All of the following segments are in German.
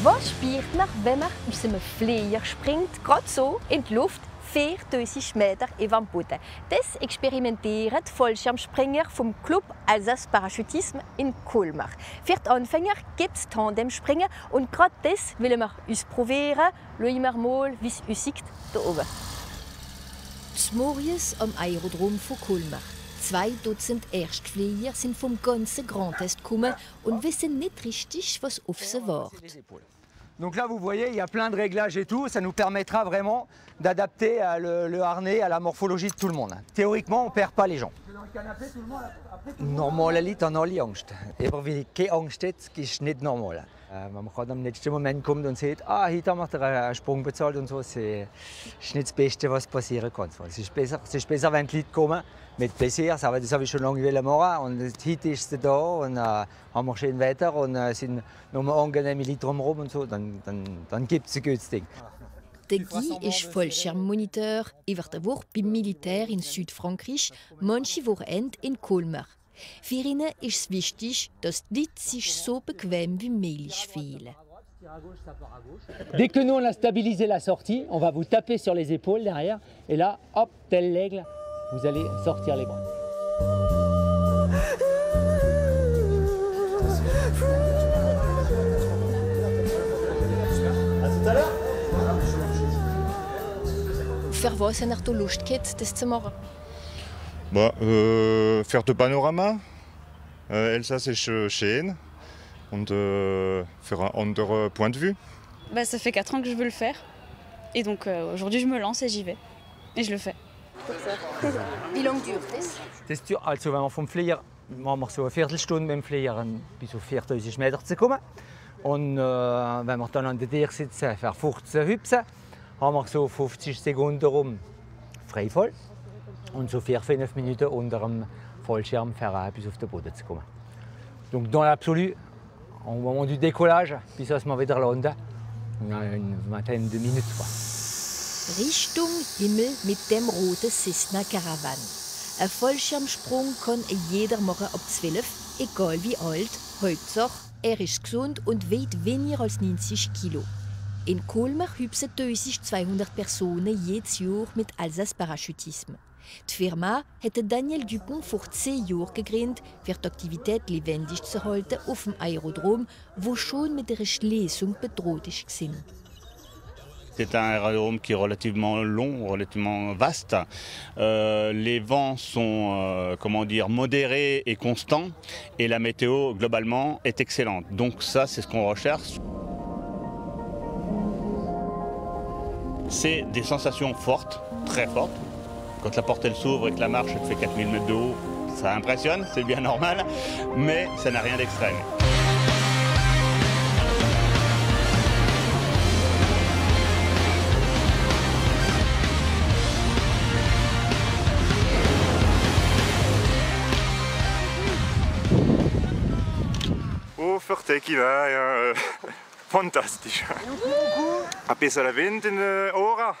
Was spürt man, wenn man aus einem Flieger springt, gerade so in die Luft, 4000 Meter über dem Boden? Das experimentieren die Fallschirmspringer vom Club Alsace Parachutisme in Colmar. Für die Anfänger gibt es Tandemspringen und gerade das wollen wir ausprobieren. Schauen wir mal, wie es aussieht hier oben. Morgens am Aerodrom von Colmar. 2 Dutzend Erstflieger sind vom ganzen Grand Est gekommen und wissen nicht richtig, was auf sie wartet. Donc là, vous voyez, il y a plein de réglages et tout. Ça nous permettra vraiment d'adapter le harnais à la morphologie de tout le monde. Théoriquement, on ne perd pas les gens. Normal liegt an alle Angst. Aber wenn ich keine Angst hätte, ist nicht normal. Wenn man gerade am letzten Moment kommt und sieht, heute haben wir einen Sprung bezahlt und so, das ist nicht das Beste, was passieren kann. Es ist besser, wenn die Leute kommen mit Plaisir. Aber das habe ich schon lange machen. Und heute ist es da und haben wir schön Wetter und sind noch angenehme Leute drumherum und so, dann gibt es ein gutes Ding. Der Guy ist Fallschirmmoniteur über der Woche beim Militär in Südfrankreich, manche Wochenende in Colmar. Für ihn ist es wichtig, dass die Leute sich so bequem wie möglich fühlen. Dès que nous on a stabilisé la sortie, on va vous taper sur les épaules derrière et là, hop, tel l'aigle, vous allez sortir les bras. À tout à l'heure. Für was habt ihr Lust gehabt, das zu machen? Faire de panorama. Elsace ist schön. Und faire un autre point de vue. Ça fait 4 ans que je veux le faire. Et donc aujourd'hui je me lance et j'y vais. Et je le fais. Wie lange dauert das? Das dauert, also wenn wir vom Flieger, machen wir so eine Viertelstunde mit dem Flieger bis auf 4000 Meter zu kommen. Und wenn wir dann an der Tür sitzen, für 15 Hüpsen, haben wir so 50 Sekunden rum Freifall und so 4-5 Minuten unter dem Fallschirm bis auf den Boden zu kommen. Donc dans l'absolu, au moment du décollage, bis wir wieder landen, on a une vingtaine de minutes. Quoi. Richtung Himmel mit dem roten Cessna Caravan. Ein Fallschirmsprung kann jeder machen ab 12, egal wie alt. Hauptsache, er ist gesund und wiegt weniger als 90 Kilo. In Colmar hüpfen 1200 Personen jedes Jahr mit Alsace Parachutisme. Die Firma hätte Daniel Dupont vor 10 Jahren gegründet, für die Aktivität lebendig zu halten auf dem Aerodrom, wo schon mit der Schließung bedroht war. C'est un aérodrome qui est relativement long, relativement vaste. Les vents sont modérés et constants et la météo globalement est excellente. Donc ça, c'est ce qu'on recherche. C'est des sensations fortes, très fortes. Quand la porte elle s'ouvre et que la marche elle fait 4000 mètres de haut, ça impressionne, c'est bien normal, mais ça n'a rien d'extrême. Oh, Forte qui va, ja, fantastisch. Ein bisschen Wind in den Ohren,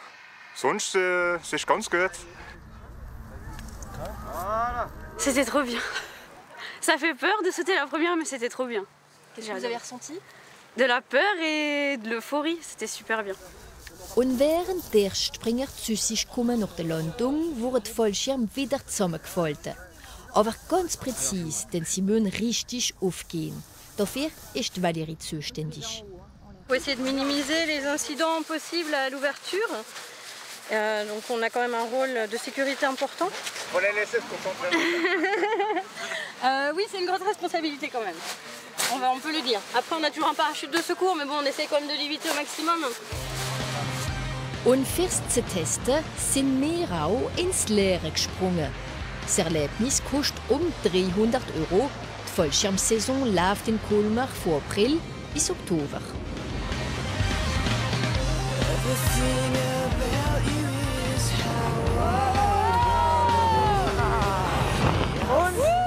sonst ist es ganz gut. C'était trop bien. Ça fait peur de sauter la première, mais c'était trop bien. Qu'est-ce que vous avez ressenti? De la peur et de l'euphorie, c'était super bien. Und während der Springer zu sich kommen nach der Landung, wurde der Fallschirm wieder zusammengefaltet. Aber ganz präzise, denn sie müssen richtig aufgehen. Dafür ist Valérie zuständig. Il faut essayer de minimiser les incidents possibles à l'ouverture. Donc on a quand même un rôle de sécurité important. On les laisse se concentrer. Oui, c'est une grosse responsabilité quand même. On peut le dire. Après, on a toujours un parachute de secours, mais bon, on essaie quand même de l'éviter au maximum. Und fürs zu testen sind wir auch ins Leere gesprungen. Das Erlebnis kostet um 300 €. Die Fallschirmsaison läuft in Colmar von April bis Oktober. Und